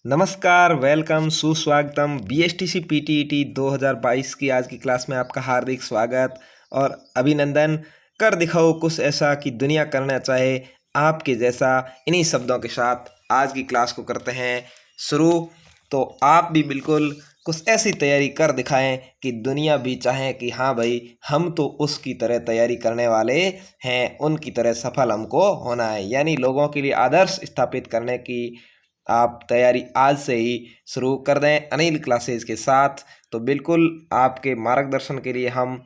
नमस्कार, वेलकम, सुस्वागतम। BSTC PTET 2022 की आज की क्लास में आपका हार्दिक स्वागत और अभिनंदन। कर दिखाओ कुछ ऐसा कि दुनिया करना चाहे आपके जैसा। इन्हीं शब्दों के साथ आज की क्लास को करते हैं शुरू। तो आप भी बिल्कुल कुछ ऐसी तैयारी कर दिखाएं कि दुनिया भी चाहे कि हाँ भाई, हम तो उसकी तरह तैयारी करने वाले हैं, उनकी तरह सफल हमको होना है। यानी लोगों के लिए आदर्श स्थापित करने की आप तैयारी आज से ही शुरू कर दें अनिल क्लासेज के साथ। तो बिल्कुल आपके मार्गदर्शन के लिए हम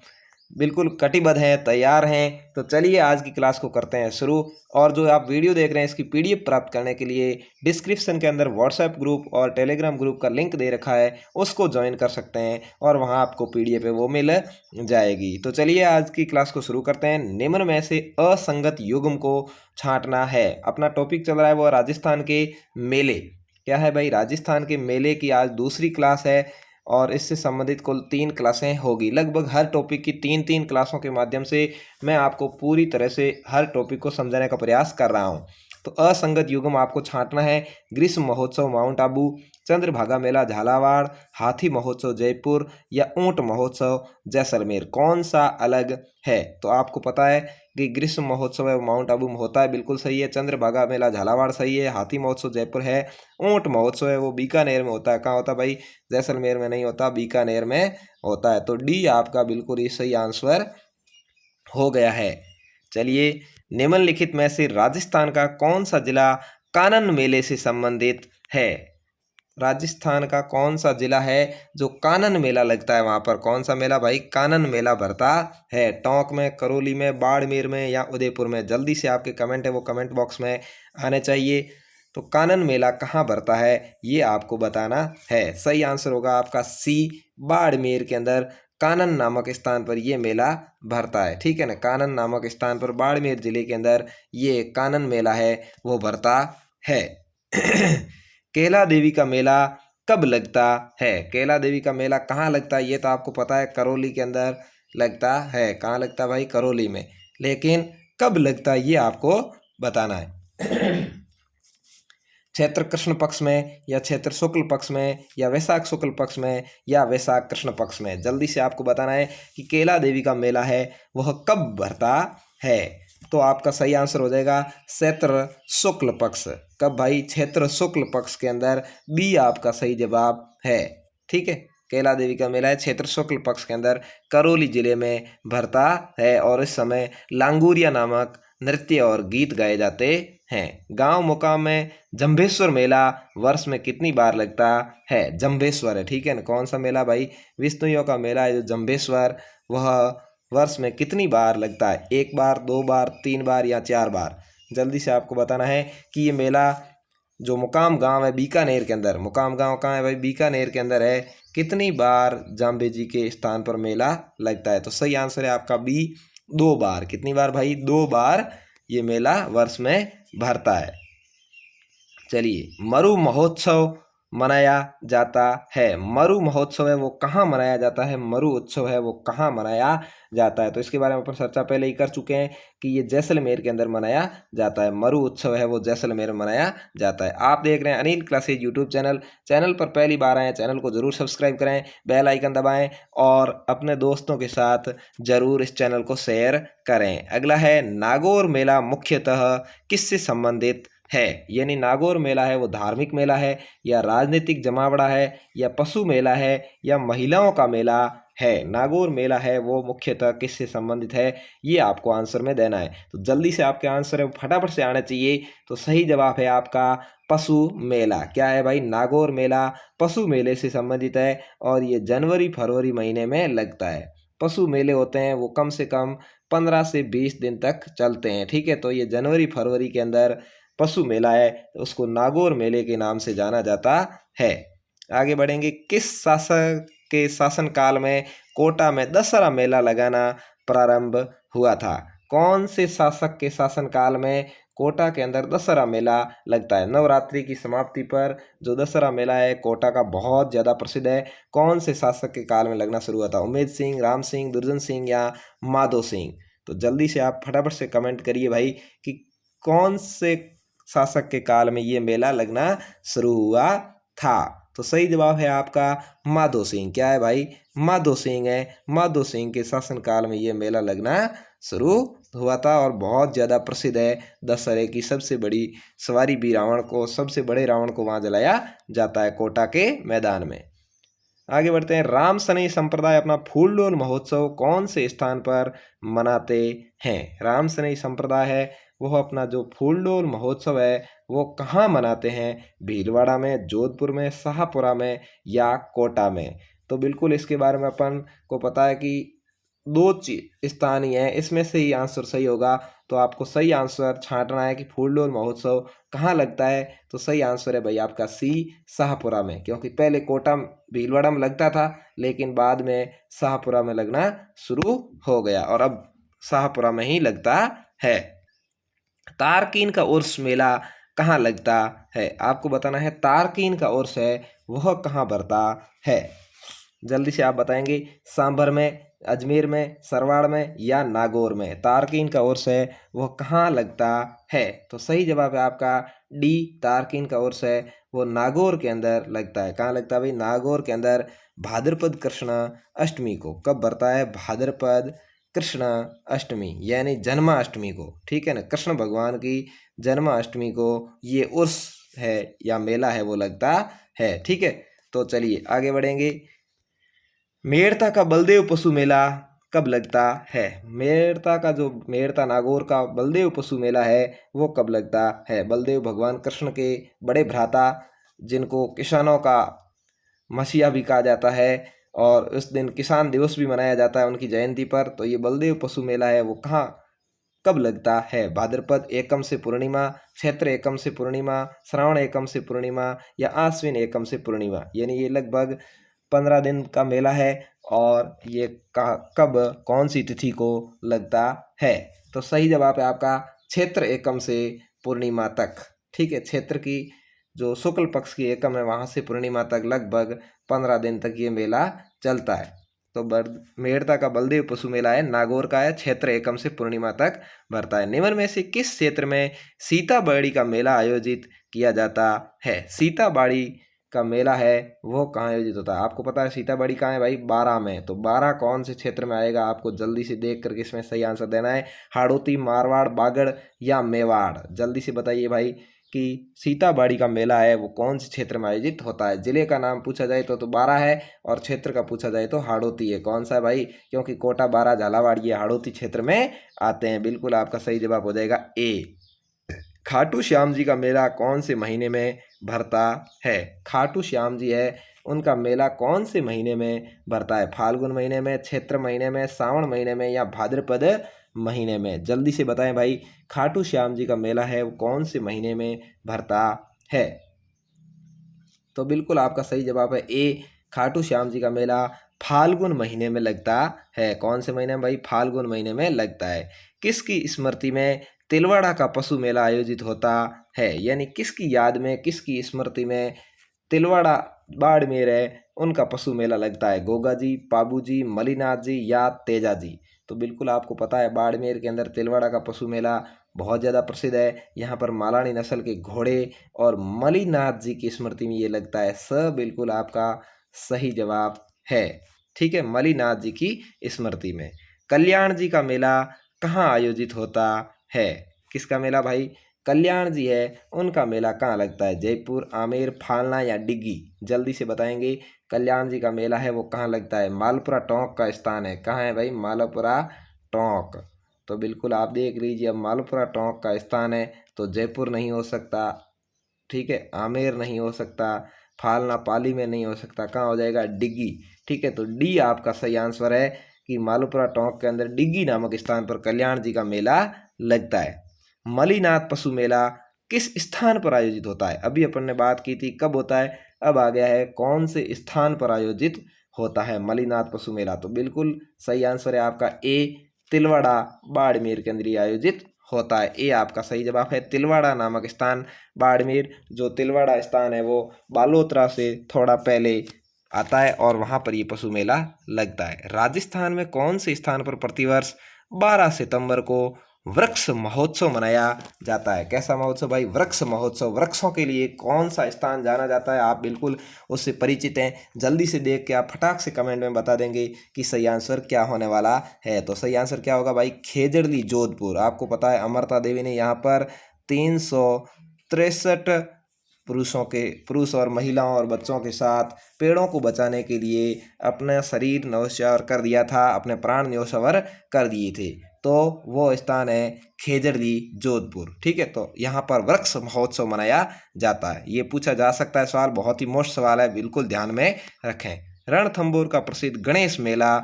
बिल्कुल कटिबद्ध हैं, तैयार हैं। तो चलिए आज की क्लास को करते हैं शुरू। और जो आप वीडियो देख रहे हैं इसकी पीडीएफ प्राप्त करने के लिए डिस्क्रिप्शन के अंदर व्हाट्सएप ग्रुप और टेलीग्राम ग्रुप का लिंक दे रखा है, उसको ज्वाइन कर सकते हैं और वहां आपको पीडीएफ है वो मिल जाएगी। तो चलिए आज की क्लास को शुरू करते हैं। निम्न में से असंगत युग्म को छांटना है। अपना टॉपिक चल रहा है वो राजस्थान के मेले। क्या है भाई? राजस्थान के मेले की आज दूसरी क्लास है और इससे संबंधित कुल 3 क्लासें होगी। लगभग हर टॉपिक की 3-3 क्लासों के माध्यम से मैं आपको पूरी तरह से हर टॉपिक को समझाने का प्रयास कर रहा हूँ। तो असंगत युग्म आपको छांटना है। ग्रीष्म महोत्सव माउंट आबू, चंद्रभागा मेला झालावाड़, हाथी महोत्सव जयपुर या ऊंट महोत्सव जैसलमेर, कौन सा अलग है? तो आपको पता है कि ग्रीष्म महोत्सव है वो माउंट आबू में होता है, बिल्कुल सही है। चंद्रभागा मेला झालावाड़ सही है। हाथी महोत्सव जयपुर है। ऊंट महोत्सव है वो बीकानेर में होता है। कहाँ होता है भाई? जैसलमेर में नहीं होता, बीकानेर में होता है। तो डी आपका बिल्कुल ही सही आंसर हो गया है। चलिए, निम्नलिखित में से राजस्थान का कौन सा जिला कानन मेले से संबंधित है? राजस्थान का कौन सा जिला है जो कानन मेला लगता है? वहां पर कौन सा मेला भाई? कानन मेला भरता है। टोंक में, करौली में, बाड़मेर में या उदयपुर में? जल्दी से आपके कमेंट है वो कमेंट बॉक्स में आने चाहिए। तो कानन मेला कहाँ भरता है ये आपको बताना है। सही आंसर होगा आपका सी, बाड़मेर के अंदर कानन नामक स्थान पर यह मेला भरता है। ठीक है ना? कानन नामक स्थान पर बाड़मेर जिले के अंदर ये कानन मेला है वो भरता है। केला देवी का मेला कब लगता है? केला देवी का मेला कहाँ लगता है ये तो आपको पता है, करौली के अंदर लगता है। कहाँ लगता है भाई? करौली में। लेकिन कब लगता है ये आपको बताना है। चैत्र कृष्ण पक्ष में या चैत्र शुक्ल पक्ष में या वैशाख शुक्ल पक्ष में या वैशाख कृष्ण पक्ष में? जल्दी से आपको बताना है कि केला देवी का मेला है वह कब भरता है। तो आपका सही आंसर हो जाएगा चैत्र शुक्ल पक्ष। कब भाई? चैत्र शुक्ल पक्ष के अंदर। बी आपका सही जवाब है। ठीक है, केला देवी का मेला है चैत्र शुक्ल पक्ष के अंदर करौली जिले में भरता है और इस समय लांगूरिया नामक नृत्य और गीत गाए जाते हैं। गांव मुकाम में जंभेश्वर मेला वर्ष में कितनी बार लगता है? जंभेश्वर है, ठीक है ना? कौन सा मेला भाई? विष्णुइयों का मेला है जो जंभेश्वर, वह वर्ष में कितनी बार लगता है? 1 बार, 2 बार, 3 बार या 4 बार? जल्दी से आपको बताना है कि ये मेला जो मुकाम गांव है बीकानेर के अंदर, मुकाम गांव कहाँ है भाई? बीकानेर के अंदर है। कितनी बार जाम्बे जी के स्थान पर मेला लगता है? तो सही आंसर है आपका बी, 2 बार। कितनी बार भाई? 2 बार ये मेला वर्ष में भरता है। चलिए, मरु महोत्सव मनाया जाता है। मरु महोत्सव है वो कहाँ मनाया जाता है? मरु उत्सव है वो कहाँ मनाया जाता है? तो इसके बारे में अपन चर्चा पहले ही कर चुके हैं कि ये जैसलमेर के अंदर मनाया जाता है। मरु उत्सव है वो जैसलमेर में मनाया जाता है। आप देख रहे हैं Anil classes YouTube channel. Channel पर पहली बार आए, चैनल को जरूर सब्सक्राइब करें, बेल आइकन दबाएं और अपने दोस्तों के साथ जरूर इस चैनल को शेयर करें। अगला है नागौर मेला मुख्यतः किससे संबंधित है? यानी नागौर मेला है वो धार्मिक मेला है या राजनीतिक जमावड़ा है या पशु मेला है या महिलाओं का मेला है? नागौर मेला है वो मुख्यतः किससे संबंधित है ये आपको आंसर में देना है। तो जल्दी से आपके आंसर है फटाफट से आना चाहिए। तो सही जवाब है आपका पशु मेला। क्या है भाई? नागौर मेला पशु मेले से संबंधित है और ये जनवरी फरवरी महीने में लगता है। पशु मेले होते हैं वो कम से कम 15 से 20 दिन तक चलते हैं। ठीक है, तो ये जनवरी फरवरी के अंदर पशु मेला है, उसको नागौर मेले के नाम से जाना जाता है। आगे बढ़ेंगे। किस शासक के शासनकाल में कोटा में दशहरा मेला लगाना प्रारंभ हुआ था? कौन से शासक के शासनकाल में कोटा के अंदर दशहरा मेला लगता है? नवरात्रि की समाप्ति पर जो दशहरा मेला है कोटा का बहुत ज़्यादा प्रसिद्ध है। कौन से शासक के काल में लगना शुरू हुआ था? उमेद सिंह, राम सिंह, दुर्जन सिंह या माधो सिंह? तो जल्दी से आप फटाफट से कमेंट करिए भाई कि कौन से शासक के काल में ये मेला लगना शुरू हुआ था। तो सही जवाब है आपका माधो सिंह। क्या है भाई? माधो सिंह है। माधो सिंह के शासनकाल में ये मेला लगना शुरू हुआ था और बहुत ज़्यादा प्रसिद्ध है। दशहरे की सबसे बड़ी सवारी भी रावण को, सबसे बड़े रावण को वहाँ जलाया जाता है कोटा के मैदान में। आगे बढ़ते हैं। राम सनई संप्रदाय अपना फूलडोल महोत्सव कौन से स्थान पर मनाते हैं? राम सनई संप्रदाय है वह अपना जो फूलडोल महोत्सव है वो कहाँ मनाते हैं? भीलवाड़ा में, जोधपुर में, शाहपुरा में या कोटा में? तो बिल्कुल इसके बारे में अपन को पता है कि दो स्थान ही है, इसमें से ही आंसर सही होगा। तो आपको सही आंसर छांटना है कि फूलडोल महोत्सव कहाँ लगता है। तो सही आंसर है भाई आपका सी, शाहपुरा में। क्योंकि पहले कोटा भीलवाड़ा में लगता था लेकिन बाद में शाहपुरा में लगना शुरू हो गया और अब शाहपुरा में ही लगता है। तारकीन का उर्स मेला कहाँ लगता है? आपको बताना है तारकीन का उर्स है वह कहाँ भरता है। जल्दी से आप बताएंगे। सांभर में, अजमेर में, सरवाड़ में या नागौर में तारकीन का उर्स है वह कहाँ लगता है? तो सही जवाब है आपका डी, तारकीन का उर्स है वो नागौर के अंदर लगता है। कहाँ लगता है भाई? नागौर के अंदर भाद्रपद कृष्ण अष्टमी को। कब बरता है? भाद्रपद कृष्ण अष्टमी यानी जन्माष्टमी को। ठीक है ना, कृष्ण भगवान की जन्माष्टमी को ये उर्स है या मेला है वो लगता है। ठीक है, तो चलिए आगे बढ़ेंगे। मेड़ता का बलदेव पशु मेला कब लगता है? मेड़ता का जो मेड़ता नागौर का बलदेव पशु मेला है वो कब लगता है? बलदेव भगवान कृष्ण के बड़े भ्राता, जिनको किसानों का मसीहा भी कहा जाता है और उस दिन किसान दिवस भी मनाया जाता है उनकी जयंती पर। तो ये बलदेव पशु मेला है वो कहाँ कब लगता है? भाद्रपद एकम से पूर्णिमा, चैत्र एकम से पूर्णिमा, श्रावण एकम से पूर्णिमा या आश्विन एकम से पूर्णिमा। यानी ये लगभग 15 दिन का मेला है और ये कब कौन सी तिथि को लगता है? तो सही जवाब है आपका क्षेत्र एकम से पूर्णिमा तक। ठीक है, क्षेत्र की जो शुक्ल पक्ष की एकम है वहाँ से पूर्णिमा तक लगभग 15 दिन तक ये मेला चलता है। तो मेड़ता का बलदेव पशु मेला है नागौर का है, क्षेत्र एकम से पूर्णिमा तक भरता है। निम्न में से किस क्षेत्र में सीताबाड़ी का मेला आयोजित किया जाता है? सीताबाड़ी का मेला है वो कहाँ आयोजित होता है? आपको पता है सीताबाड़ी कहाँ है भाई? बारां में। तो बारां कौन से क्षेत्र में आएगा? आपको जल्दी से देख करके इसमें सही आंसर देना है। हाड़ौती, मारवाड़, बागड़ या मेवाड़? जल्दी से बताइए भाई कि सीताबाड़ी का मेला है वो कौन से क्षेत्र में आयोजित होता है। जिले का नाम पूछा जाए तो बारां है और क्षेत्र का पूछा जाए तो हाड़ौती है। कौन सा है भाई? क्योंकि कोटा, बारां, झालावाड़ ये हाड़ौती क्षेत्र में आते हैं। बिल्कुल आपका सही जवाब हो जाएगा ए। खाटू श्याम जी का मेला कौन से महीने में भरता है? खाटू श्याम जी है उनका मेला कौन से महीने में भरता है? फाल्गुन महीने में, चैत्र महीने में, सावन महीने में या भाद्रपद महीने में? जल्दी से बताएं भाई, खाटू श्याम जी का मेला है वो कौन से महीने में भरता है? तो बिल्कुल आपका सही जवाब है ए, खाटू श्याम जी का मेला फाल्गुन महीने में लगता है। कौन से महीने में भाई? फाल्गुन महीने में लगता है। किसकी स्मृति में तिलवाड़ा का पशु मेला आयोजित होता है? यानी किसकी याद में, किसकी स्मृति में तिलवाड़ा बाड़मेर है उनका पशु मेला लगता है? गोगा जी, पाबू जी, मलिनाथ जी या तेजा जी? तो बिल्कुल आपको पता है बाड़मेर के अंदर तिलवाड़ा का पशु मेला बहुत ज़्यादा प्रसिद्ध है। यहाँ पर मालानी नस्ल के घोड़े और मलिनाथ जी की स्मृति में ये लगता है। बिल्कुल आपका सही जवाब है। ठीक है, मलिनाथ जी की स्मृति में। कल्याण जी का मेला कहाँ आयोजित होता है? किसका मेला भाई? कल्याण जी है उनका मेला कहाँ लगता है? जयपुर, आमेर, फालना या डिग्गी? जल्दी से बताएंगे। कल्याण जी का मेला है वो कहाँ लगता है? मालपुरा टोंक का स्थान है। कहाँ है भाई? मालपुरा टोंक। तो बिल्कुल आप देख लीजिए, अब मालपुरा टोंक का स्थान है तो जयपुर नहीं हो सकता, ठीक है, आमेर नहीं हो सकता, फालना पाली में नहीं हो सकता, कहाँ हो जाएगा? डिग्गी। ठीक है, तो डी आपका सही आंसर है कि मालपुरा टोंक के अंदर डिग्गी नामक स्थान पर कल्याण जी का मेला लगता है। मलिनाथ पशु मेला किस स्थान पर आयोजित होता है? अभी अपन ने बात की थी कब होता है, अब आ गया है कौन से स्थान पर आयोजित होता है मलिनाथ पशु मेला। तो बिल्कुल सही आंसर है आपका ए, तिलवाड़ा बाड़मेर के अंदर आयोजित होता है। ए आपका सही जवाब है, तिलवाड़ा नामक स्थान बाड़मेर। जो तिलवाड़ा स्थान है वो बालोतरा से थोड़ा पहले आता है और वहाँ पर ये पशु मेला लगता है। राजस्थान में कौन से स्थान पर प्रतिवर्ष 12 सितंबर को वृक्ष महोत्सव मनाया जाता है। कैसा महोत्सव भाई? वृक्ष महोत्सव। वृक्षों के लिए कौन सा स्थान जाना जाता है? आप बिल्कुल उससे परिचित हैं। जल्दी से देख के आप फटाक से कमेंट में बता देंगे कि सही आंसर क्या होने वाला है। तो सही आंसर क्या होगा भाई? खेजड़ली, जोधपुर। आपको पता है अमृता देवी ने यहाँ पर 363 पुरुष और महिलाओं और बच्चों के साथ पेड़ों को बचाने के लिए अपना शरीर न्यौछावर कर दिया था, अपने प्राण न्यौछावर कर दिए थे। तो वो स्थान है खेजड़ली, जोधपुर। ठीक है, तो यहाँ पर वृक्ष महोत्सव मनाया जाता है। ये पूछा जा सकता है सवाल, बहुत ही मोस्ट सवाल है, बिल्कुल ध्यान में रखें। रणथंभौर का प्रसिद्ध गणेश मेला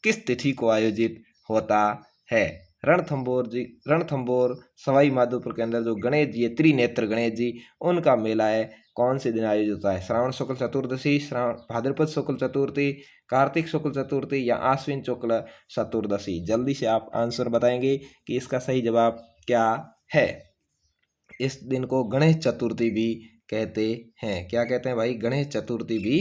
किस तिथि को आयोजित होता है? रणथंभौर सवाई माधोपुर के अंदर जो गणेश जी है, त्रिनेत्र गणेश जी, उनका मेला है, कौन से दिन आयोजित होता है? श्रावण शुक्ल चतुर्दशी, भाद्रपद शुक्ल चतुर्थी, कार्तिक शुक्ल चतुर्थी या आश्विन शुक्ल चतुर्दशी। जल्दी से आप आंसर बताएंगे कि इसका सही जवाब क्या है। इस दिन को गणेश चतुर्थी भी कहते हैं। क्या कहते हैं भाई? गणेश चतुर्थी भी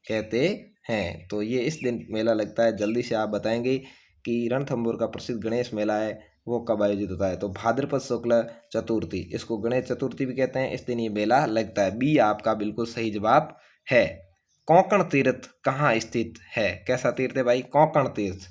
कहते हैं। तो ये इस दिन मेला लगता है। जल्दी से आप बताएंगे कि रणथंभौर का प्रसिद्ध गणेश मेला है वो कब आयोजित होता है? तो भाद्रपद शुक्ल चतुर्थी, इसको गणेश चतुर्थी भी कहते हैं, इस दिन ये मेला लगता है। बी आपका बिल्कुल सही जवाब है। कोंकण तीर्थ कहाँ स्थित है? कैसा तीर्थ है भाई? कोंकण तीर्थ।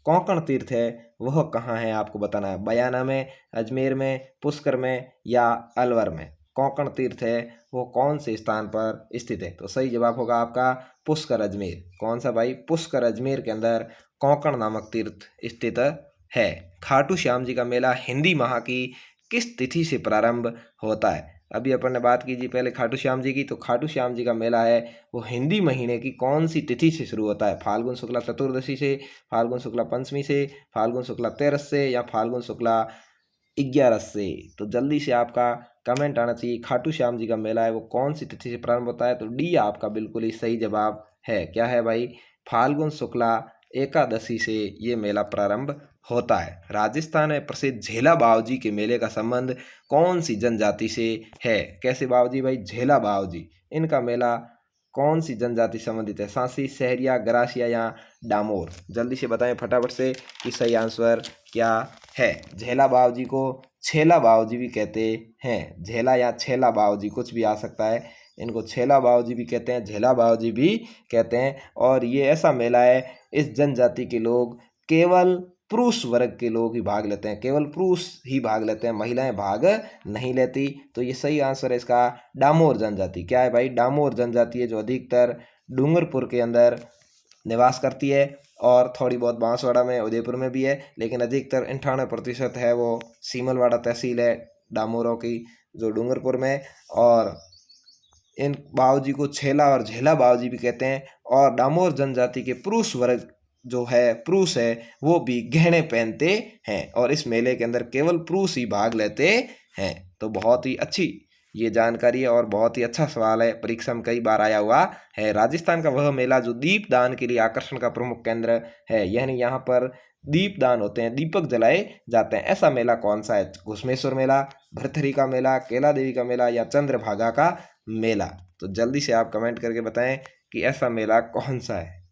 कोंकण तीर्थ है वह कहाँ है आपको बताना है। बयाना में, अजमेर में, पुष्कर में या अलवर में। कोंकण तीर्थ है वो कौन से स्थान पर स्थित है? तो सही जवाब होगा आपका पुष्कर, अजमेर। कौन सा भाई? पुष्कर, अजमेर के अंदर कोंकण नामक तीर्थ स्थित है। खाटू श्याम जी का मेला हिंदी माह की किस तिथि से प्रारंभ होता है? अभी अपन ने बात की जी पहले खाटू श्याम जी की, तो खाटू श्याम जी का मेला है वो हिंदी महीने की कौन सी तिथि से शुरू होता है? फाल्गुन शुक्ला चतुर्दशी से, फाल्गुन शुक्ला पंचमी से, फाल्गुन शुक्ला 13 से या फाल्गुन शुक्ला 11 से। तो जल्दी से आपका कमेंट आना चाहिए, खाटू श्याम जी का मेला है वो कौन सी तिथि से प्रारंभ होता है? तो डी आपका बिल्कुल ही सही जवाब है। क्या है भाई? फाल्गुन शुक्ला एकादशी से ये मेला प्रारंभ होता है। राजस्थान में प्रसिद्ध झेला बावजी के मेले का संबंध कौन सी जनजाति से है? कैसे बावजी भाई? झेला बावजी, इनका मेला कौन सी जनजाति संबंधित है? सांसी, सहरिया, गरासिया या डामोर। जल्दी से बताएं फटाफट से कि सही आंसर क्या है। झेला बावजी को छेला बावजी भी कहते हैं। झेला या छेला बावजी कुछ भी आ सकता है। इनको छेला बावजी भी कहते हैं, झेला बावजी भी कहते हैं। और ये ऐसा मेला है, इस जनजाति के लोग केवल पुरुष वर्ग के लोग ही भाग लेते हैं, केवल पुरुष ही भाग लेते हैं, महिलाएं भाग नहीं लेती। तो ये सही आंसर है इसका डामोर जनजाति। क्या है भाई? डामोर जनजाति है जो अधिकतर डूंगरपुर के अंदर निवास करती है और थोड़ी बहुत बांसवाड़ा में, उदयपुर में भी है, लेकिन अधिकतर 98% है वो सीमलवाड़ा तहसील है डामोरों की, जो डूंगरपुर में। और इन बावजी को छेला और झेला बावजी भी कहते हैं। और डामोर जनजाति के पुरुष वर्ग जो है, पुरुष है, वो भी गहने पहनते हैं और इस मेले के अंदर केवल पुरुष ही भाग लेते हैं। तो बहुत ही अच्छी ये जानकारी है और बहुत ही अच्छा सवाल है, परीक्षा में कई बार आया हुआ है। राजस्थान का वह मेला जो दीपदान के लिए आकर्षण का प्रमुख केंद्र है, यानी यहाँ पर दीपदान होते हैं, दीपक जलाए जाते हैं, ऐसा मेला कौन सा है? घुसमेश्वर मेला, भरथरी का मेला, केला देवी का मेला या चंद्रभागा का मेला। तो जल्दी से आप कमेंट करके बताएं कि ऐसा मेला कौन सा है।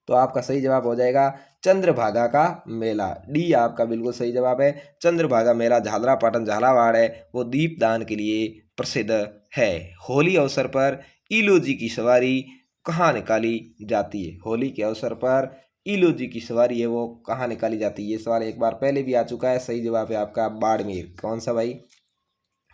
तो आपका सही जवाब हो जाएगा चंद्रभागा का मेला। डी आपका बिल्कुल सही जवाब है। चंद्रभागा मेला झालरापाटन झालावाड़ है वो दीपदान के लिए प्रसिद्ध है। होली अवसर पर इलोजी की सवारी कहाँ निकाली जाती है? होली के अवसर पर इलोजी की सवारी है वो कहाँ निकाली जाती है? ये सवाल एक बार पहले भी आ चुका है। सही जवाब है आपका बाड़मेर। कौन सा भाई?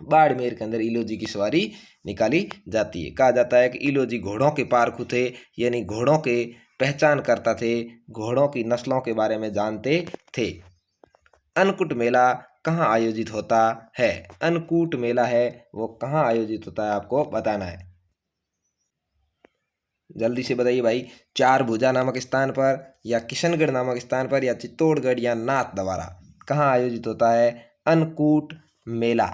बाड़मेर के अंदर इलोजी की सवारी निकाली जाती है। कहा जाता है कि इलोजी घोड़ों के पारखू थे, यानी घोड़ों के पहचान करता थे, घोड़ों की नस्लों के बारे में जानते थे। अन्नकूट मेला कहाँ आयोजित होता है? अन्नकूट मेला है वो कहाँ आयोजित होता है आपको बताना है। जल्दी से बताइए भाई। चार भुजा नामक स्थान पर या किशनगढ़ नामक स्थान पर या चित्तौड़गढ़ या नाथ द्वारा कहाँ आयोजित होता है अन्नकूट मेला?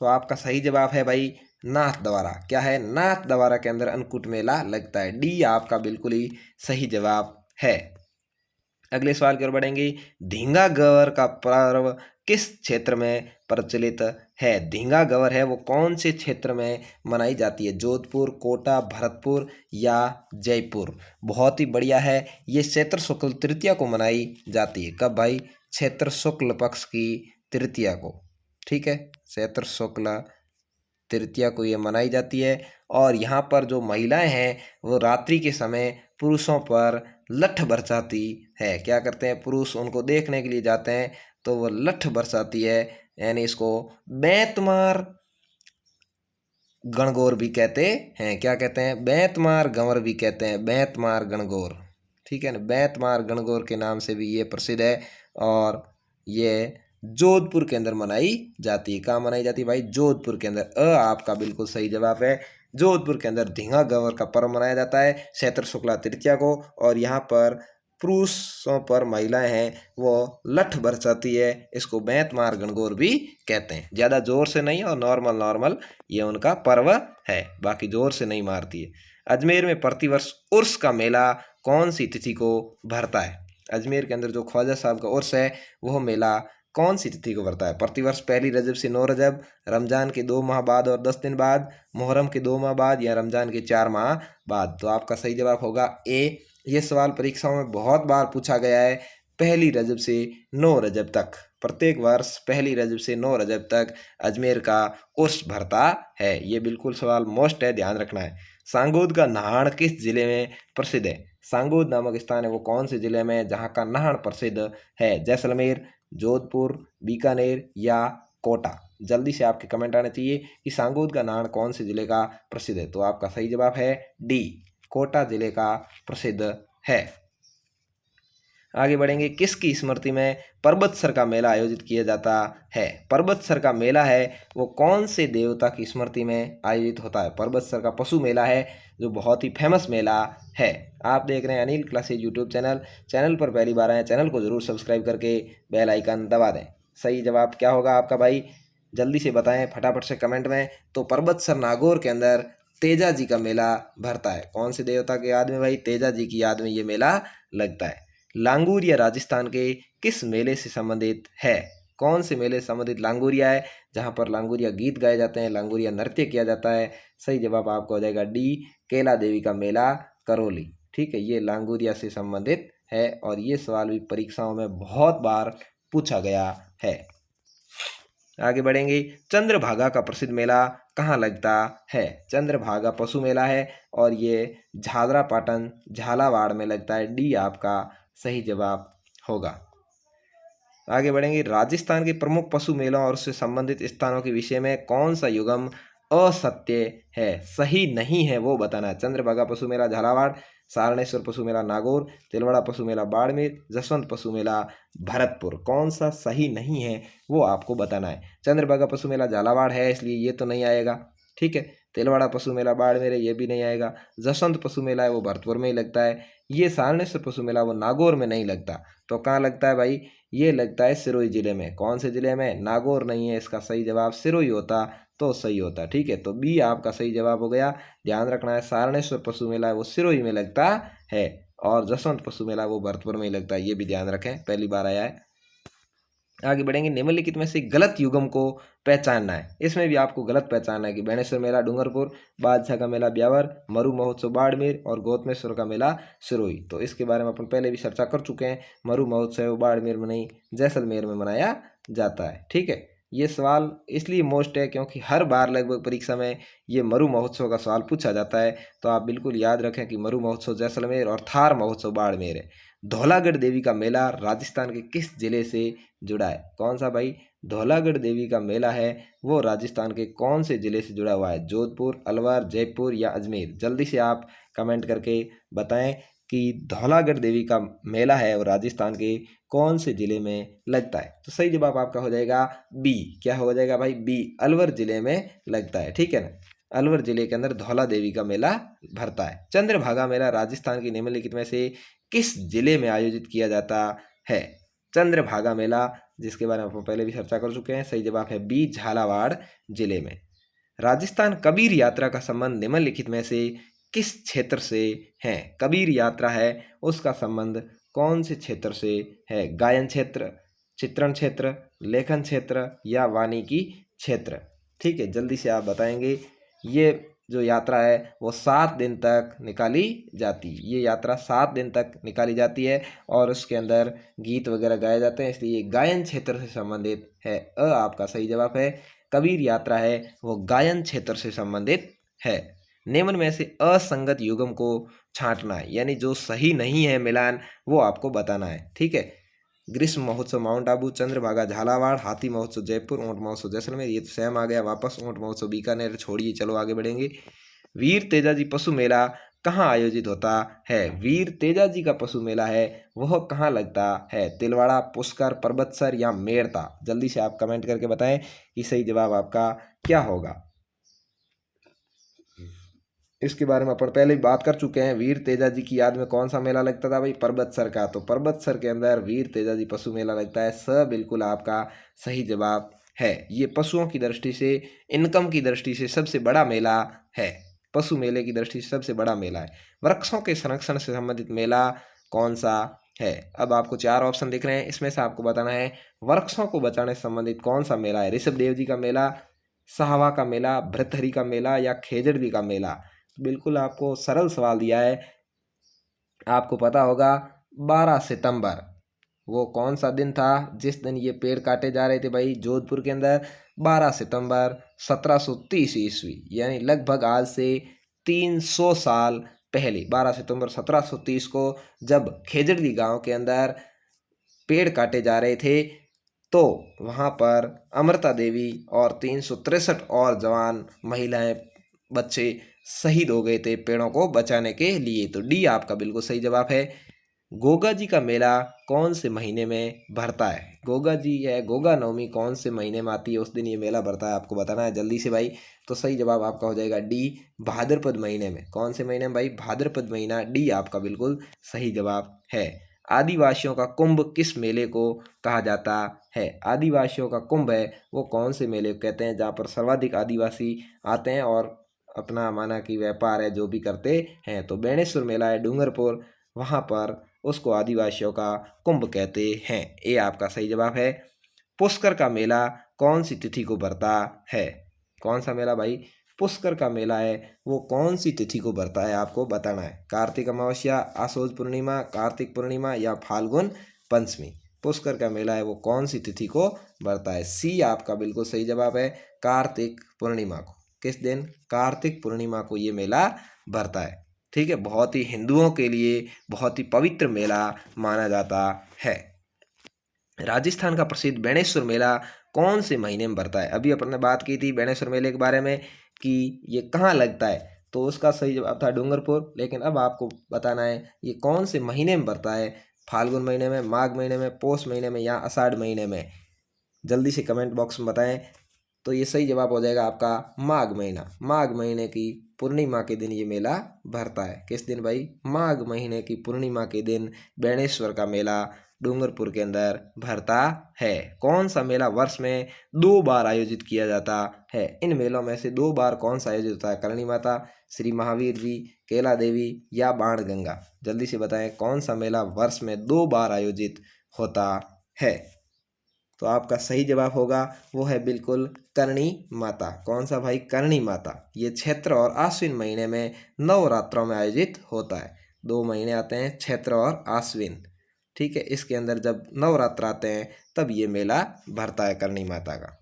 तो आपका सही जवाब है भाई नाथ द्वारा। क्या है? नाथ द्वारा के अंदर अन्नकूट मेला लगता है। डी आपका बिल्कुल ही सही जवाब है। अगले सवाल की ओर बढ़ेंगे। धींगा गवर का पर्व किस क्षेत्र में प्रचलित है? धींगा गवर है वो कौन से क्षेत्र में मनाई जाती है? जोधपुर, कोटा, भरतपुर या जयपुर? बहुत ही बढ़िया है। ये चैत्र शुक्ल तृतीया को मनाई जाती है। कब भाई? चैत्र शुक्ल पक्ष की तृतीया को। ठीक है, चैत्र शुक्ल तृतीया को ये मनाई जाती है। और यहाँ पर जो महिलाएं हैं वो रात्रि के समय पुरुषों पर लठ बरसाती है। क्या करते हैं? पुरुष उनको देखने के लिए जाते हैं तो वो लठ बरसाती है, यानी इसको बेंतमार गणगौर भी कहते हैं। क्या कहते हैं? बेंतमार गंवर भी कहते हैं, बेंतमार गणगौर। ठीक है ना, बेंतमार गणगौर के नाम से भी ये प्रसिद्ध है। और ये जोधपुर के अंदर मनाई जाती है। कहाँ मनाई जाती है भाई? जोधपुर के अंदर। आपका बिल्कुल सही जवाब है। जोधपुर के अंदर धींगा गंवर का पर्व मनाया जाता है चैत्र शुक्ला तृतीया को। और यहाँ पर पुरुषों पर महिलाएं हैं वो लठ बरसाती है, इसको बेंतमार गणगौर भी कहते हैं। ज़्यादा जोर से नहीं और नॉर्मल नॉर्मल ये उनका पर्व है, बाकी जोर से नहीं मारती है। अजमेर में प्रतिवर्ष उर्स का मेला कौन सी तिथि को भरता है? अजमेर के अंदर जो ख्वाजा साहब का उर्स है वह मेला कौन सी तिथि को भरता है? प्रतिवर्ष पहली रजब से 9 रजब, रमजान के 2 माह बाद और 10 दिन बाद, मुहर्रम के 2 माह बाद या रमजान के 4 माह बाद? तो आपका सही जवाब होगा ए। ये सवाल परीक्षाओं में बहुत बार पूछा गया है। पहली रजब से 9 रजब तक, प्रत्येक वर्ष पहली रजब से 9 रजब तक अजमेर का उर्स भरता है। ये बिल्कुल सवाल मोस्ट है, ध्यान रखना है। सांगोद का नाहन किस जिले में प्रसिद्ध है? सांगोद नामक स्थान है वो कौन से जिले में, जहाँ का नाहन प्रसिद्ध है? जैसलमेर, जोधपुर, बीकानेर या कोटा? जल्दी से आपके कमेंट आने चाहिए कि सांगोद का नाहन कौन से जिले का प्रसिद्ध है। तो आपका सही जवाब है डी, कोटा जिले का प्रसिद्ध है। आगे बढ़ेंगे। किसकी स्मृति में पर्वतसर का मेला आयोजित किया जाता है? पर्वतसर का मेला है वो कौन से देवता की स्मृति में आयोजित होता है? पर्वतसर का पशु मेला है जो बहुत ही फेमस मेला है। आप देख रहे हैं अनिल क्लासेज यूट्यूब चैनल पर पहली बार आए, चैनल को ज़रूर सब्सक्राइब करके बेल आइकन दबा दें। सही जवाब क्या होगा आपका भाई? जल्दी से बताएं फटाफट से कमेंट में। तो पर्वतसर नागौर के अंदर तेजा जी का मेला भरता है। कौन से देवता की याद में भाई? तेजा जी की याद में ये मेला लगता है। लांगुरिया राजस्थान के किस मेले से संबंधित है? कौन से मेले से संबंधित लांगुरिया है? जहाँ पर लांगुरिया गीत गाए जाते हैं, लांगुरिया नृत्य किया जाता है। सही जवाब आपका हो जाएगा डी, केला देवी का मेला करौली। ठीक है, ये लांगुरिया से संबंधित है और ये सवाल भी परीक्षाओं में बहुत बार पूछा गया है। आगे बढ़ेंगे। चंद्रभागा का प्रसिद्ध मेला कहाँ लगता है? चंद्रभागा पशु मेला है और ये झालरापाटन झालावाड़ में लगता है। डी आपका सही जवाब होगा। आगे बढ़ेंगे। राजस्थान के प्रमुख पशु मेलों और उससे संबंधित स्थानों के विषय में कौन सा युगम असत्य है, सही नहीं है, वो बताना है। चंद्रभागा पशु मेला झालावाड़, सारणेश्वर पशु मेला नागौर, तिलवाड़ा पशु मेला बाड़मेर, जसवंत पशु मेला भरतपुर। कौन सा सही नहीं है वो आपको बताना है। चंद्रभागा पशु मेला झालावाड़ है इसलिए ये तो नहीं आएगा। ठीक है, तिलवाड़ा पशु मेला बाड़मेर है, ये भी नहीं आएगा। जसवंत पशु मेला है वो भरतपुर में ही लगता है। ये सारणेश्वर पशु मेला वो नागौर में नहीं लगता। तो कहाँ लगता है भाई? ये लगता है सिरोही जिले में। कौन से जिले में? नागौर नहीं है, इसका सही जवाब सिरोही होता तो सही होता। ठीक है, तो बी आपका सही जवाब हो गया। ध्यान रखना है, सारणेश्वर पशु मेला है वो सिरोही में लगता है और जसवंत पशु मेला वो भरतपुर में ही लगता है। ये भी ध्यान रखें, पहली बार आया है। आगे बढ़ेंगे। निम्नलिखित में से गलत युगम को पहचानना है। इसमें भी आपको गलत पहचानना है कि बेणेश्वर मेला डूंगरपुर, बादशाह का मेला ब्यावर, मरु महोत्सव बाड़मेर और गौतमेश्वर का मेला सिरोही। तो इसके बारे में अपन पहले भी चर्चा कर चुके हैं। मरु महोत्सव बाड़मेर में नहीं, जैसलमेर में मनाया जाता है। ठीक है, ये सवाल इसलिए मोस्ट है क्योंकि हर बार लगभग परीक्षा में ये मरु महोत्सव का सवाल पूछा जाता है। तो आप बिल्कुल याद रखें कि मरु महोत्सव जैसलमेर और थार महोत्सव बाड़मेर है। धौलागढ़ देवी का मेला राजस्थान के किस जिले से जुड़ा है? कौन सा भाई? धौलागढ़ देवी का मेला है वो राजस्थान के कौन से जिले से जुड़ा हुआ है? जोधपुर, अलवर, जयपुर या अजमेर? जल्दी से आप कमेंट करके बताएं कि धौलागढ़ देवी का मेला है और राजस्थान के कौन से जिले में लगता है। तो सही जवाब आपका हो जाएगा बी। क्या हो जाएगा भाई? बी, अलवर जिले में लगता है। ठीक है ना, अलवर जिले के अंदर धौला देवी का मेला भरता है। चंद्रभागा मेला राजस्थान की निम्नलिखित में से किस जिले में आयोजित किया जाता है? चंद्रभागा मेला, जिसके बारे में हम पहले भी चर्चा कर चुके हैं, सही जवाब है बी, झालावाड़ जिले में। राजस्थान कबीर यात्रा का संबंध निम्नलिखित में से किस क्षेत्र से है? कबीर यात्रा है उसका संबंध कौन से क्षेत्र से है? गायन क्षेत्र, चित्रण क्षेत्र, लेखन क्षेत्र या वानिकी क्षेत्र। ठीक है, जल्दी से आप बताएंगे। ये जो यात्रा है वो 7 दिन तक निकाली जाती है। ये यात्रा 7 दिन तक निकाली जाती है और उसके अंदर गीत वगैरह गाए जाते हैं, इसलिए गायन क्षेत्र से संबंधित है। आपका सही जवाब है। कबीर यात्रा है वो गायन क्षेत्र से संबंधित है। निम्न में से असंगत युग्म को छांटना है, यानी जो सही नहीं है मिलान वो आपको बताना है। ठीक है, ग्रीष्म महोत्सव माउंट आबू, चंद्रभागा झालावाड़, हाथी महोत्सव जयपुर, ऊंट महोत्सव जैसलमेर। ये तो सेम आ गया वापस। ऊंट महोत्सव बीकानेर छोड़िए, चलो आगे बढ़ेंगे। वीर तेजाजी पशु मेला कहाँ आयोजित होता है? वीर तेजाजी का पशु मेला है वह कहाँ लगता है? तिलवाड़ा, पुष्कर, पर्वतसर या मेड़ता। जल्दी से आप कमेंट करके बताएं कि सही जवाब आपका क्या होगा। इसके बारे में अपन पहले भी बात कर चुके हैं। वीर तेजाजी की याद में कौन सा मेला लगता था भाई? पर्वतसर का। तो पर्वतसर के अंदर वीर तेजाजी पशु मेला लगता है। बिल्कुल आपका सही जवाब है। ये पशुओं की दृष्टि से, इनकम की दृष्टि से सबसे बड़ा मेला है। पशु मेले की दृष्टि से सबसे बड़ा मेला है। वृक्षों के संरक्षण से संबंधित मेला कौन सा है? अब आपको 4 ऑप्शन दिख रहे हैं, इसमें से आपको बताना है वृक्षों को बचाने से संबंधित कौन सा मेला है। ऋषभ देव जी का मेला, साहवा का मेला, भृतहरि का मेला या खेजड़वी का मेला। बिल्कुल आपको सरल सवाल दिया है, आपको पता होगा 12 सितंबर वो कौन सा दिन था जिस दिन ये पेड़ काटे जा रहे थे भाई? जोधपुर के अंदर 12 सितंबर 1730 ईस्वी, यानी लगभग आज से 300 साल पहले 12 सितंबर 1730 को जब खेजड़वी गांव के अंदर पेड़ काटे जा रहे थे तो वहाँ पर अमृता देवी और 363 और जवान महिलाएं, बच्चे शहीद हो गए थे पेड़ों को बचाने के लिए। तो डी आपका बिल्कुल सही जवाब है। गोगा जी का मेला कौन से महीने में भरता है? गोगा जी है, गोगा नवमी कौन से महीने में आती है, उस दिन ये मेला भरता है, आपको बताना है जल्दी से भाई। तो सही जवाब आपका हो जाएगा डी, भाद्रपद महीने में। कौन से महीने में भाई? भाद्रपद महीना। डी आपका बिल्कुल सही जवाब है। आदिवासियों का कुंभ किस मेले को कहा जाता है? आदिवासियों का कुंभ है वो कौन से मेले को कहते हैं जहाँ पर सर्वाधिक आदिवासी आते हैं और अपना माना कि व्यापार है जो भी करते हैं? तो बेणेश्वर मेला है डूंगरपुर, वहाँ पर उसको आदिवासियों का कुंभ कहते हैं। ये आपका सही जवाब है। पुष्कर का मेला कौन सी तिथि को भरता है? कौन सा मेला भाई? पुष्कर का मेला है वो कौन सी तिथि को भरता है, आपको बताना है। कार्तिक अमावस्या, आशोज पूर्णिमा, कार्तिक पूर्णिमा या फाल्गुन पंचमी। पुष्कर का मेला है वो कौन सी तिथि को भरता है? सी आपका बिल्कुल सही जवाब है, कार्तिक पूर्णिमा को। किस दिन? कार्तिक पूर्णिमा को ये मेला भरता है। ठीक है, बहुत ही हिंदुओं के लिए बहुत ही पवित्र मेला माना जाता है। राजस्थान का प्रसिद्ध बेणेश्वर मेला कौन से महीने में भरता है? अभी अपन ने बात की थी बेणेश्वर मेले के बारे में कि ये कहाँ लगता है, तो उसका सही जवाब था डूंगरपुर। लेकिन अब आपको बताना है ये कौन से महीने में भरता है? फाल्गुन महीने में, माघ महीने में, पौष महीने में या आषाढ़ महीने में? जल्दी से कमेंट बॉक्स में बताएं। तो ये सही जवाब हो जाएगा आपका माघ महीना। माघ महीने की पूर्णिमा के दिन ये मेला भरता है। किस दिन भाई? माघ महीने की पूर्णिमा के दिन बेणेश्वर का मेला डूंगरपुर के अंदर भरता है। कौन सा मेला वर्ष में 2 बार आयोजित किया जाता है? इन मेलों में से 2 बार कौन सा आयोजित होता है? करणी माता, श्री महावीर जी, केला देवी या बाण गंगा। जल्दी से बताएं कौन सा मेला वर्ष में 2 बार आयोजित होता है? तो आपका सही जवाब होगा वो है बिल्कुल करणी माता। कौन सा भाई? करणी माता। ये चैत्र और आश्विन महीने में नवरात्रों में आयोजित होता है। 2 महीने आते हैं, चैत्र और आश्विन। ठीक है, इसके अंदर जब नवरात्र आते हैं तब ये मेला भरता है करणी माता का।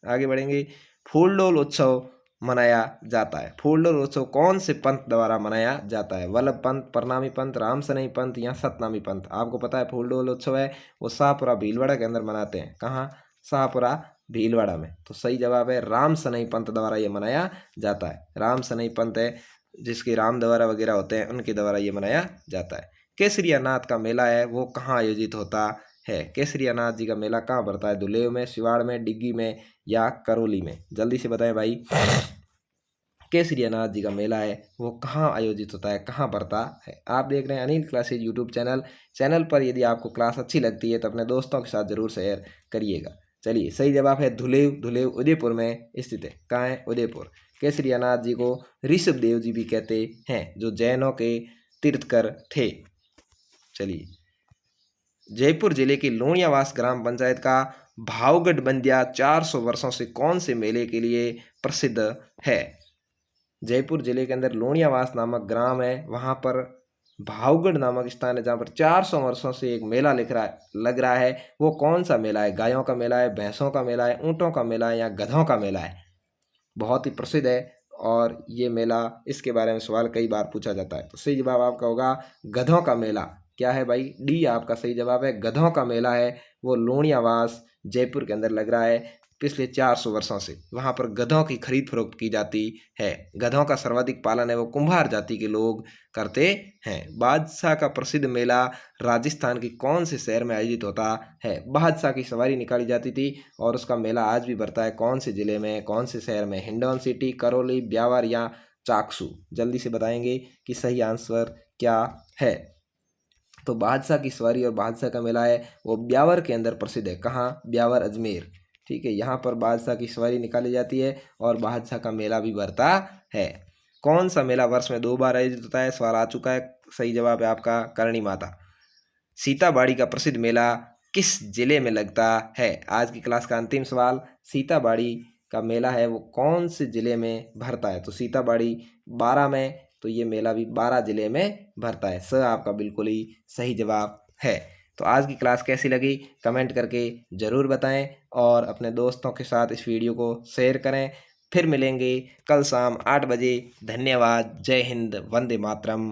आगे बढ़ेंगे। फूलडोल उत्सव मनाया जाता है। फूलडोल उत्सव कौन से पंथ द्वारा मनाया जाता है? वल्लभ पंथ, प्रणामी पंथ, रामसनई पंथ या सतनामी पंथ। आपको पता है फूलडोल उत्सव है वो शाहपुरा भीलवाड़ा के अंदर मनाते हैं। कहाँ? शाहपुरा भीलवाड़ा में। तो सही जवाब है रामसनई पंथ द्वारा ये मनाया जाता है। रामसनई पंथ है जिसके राम द्वारा वगैरह होते हैं, उनके द्वारा ये मनाया जाता है। केसरिया नाथ का मेला है वो कहाँ आयोजित होता है? केसरिया नाथ जी का मेला कहाँ भरता है? दुलेव में, सिवाड़ में, डिग्गी में या करौली में। जल्दी से बताएं भाई केसरिया नाथ जी का मेला है वो कहाँ आयोजित होता है, कहाँ भरता है? आप देख रहे हैं अनिल क्लासेज यूट्यूब चैनल पर। यदि आपको क्लास अच्छी लगती है तो अपने दोस्तों के साथ जरूर शेयर करिएगा। चलिए, सही जवाब है धुलेव। धुलेव उदयपुर में स्थित है। कहाँ है? उदयपुर। केसरिया नाथ जी को ऋषभ देव जी भी कहते हैं जो जैनों के तीर्थकर थे। चलिए, जयपुर जिले की लोनियावास ग्राम पंचायत का भावगढ़ बंदिया 400 वर्षों से कौन से मेले के लिए प्रसिद्ध है? जयपुर जिले के अंदर लोनियावास नामक ग्राम है, वहाँ पर भावगढ़ नामक स्थान है जहाँ पर 400 वर्षों से एक मेला लग रहा है। वो कौन सा मेला है? गायों का मेला है, भैंसों का मेला है, ऊँटों का मेला है या गधों का मेला है? बहुत ही प्रसिद्ध है और ये मेला, इसके बारे में सवाल कई बार पूछा जाता है। तो सही जवाब आपका होगा गधों का मेला। क्या है भाई? डी आपका सही जवाब है, गधों का मेला है। वो लोनियावास जयपुर के अंदर लग रहा है। पिछले 400 वर्षों से वहाँ पर गधों की खरीद फरोख्त की जाती है। गधों का सर्वाधिक पालन है वो कुम्हार जाति के लोग करते हैं। बादशाह का प्रसिद्ध मेला राजस्थान के कौन से शहर में आयोजित होता है? बादशाह की सवारी निकाली जाती थी और उसका मेला आज भी बढ़ता है। कौन से जिले में, कौन से शहर में? हिंडौन सिटी, करौली, ब्यावर या चाकसू? जल्दी से बताएंगे कि सही आंसर क्या है। तो बादशाह की सवारी और बादशाह का मेला है वो ब्यावर के अंदर प्रसिद्ध है। कहाँ? ब्यावर, अजमेर। ठीक है, यहाँ पर बादशाह की सवारी निकाली जाती है और बादशाह का मेला भी बढ़ता है। कौन सा मेला वर्ष में 2 बार आयोजित होता है? सवाल आ चुका है। सही जवाब है आपका करणी माता। सीताबाड़ी का प्रसिद्ध मेला किस जिले में लगता है? आज की क्लास का अंतिम सवाल, सीताबाड़ी का मेला है वो कौन से जिले में भरता है? तो सीताबाड़ी 12 में, तो ये मेला भी 12 जिले में भरता है। स आपका बिल्कुल ही सही जवाब है। तो आज की क्लास कैसी लगी कमेंट करके ज़रूर बताएं और अपने दोस्तों के साथ इस वीडियो को शेयर करें। फिर मिलेंगे कल शाम 8 बजे। धन्यवाद। जय हिंद, वंदे मातरम।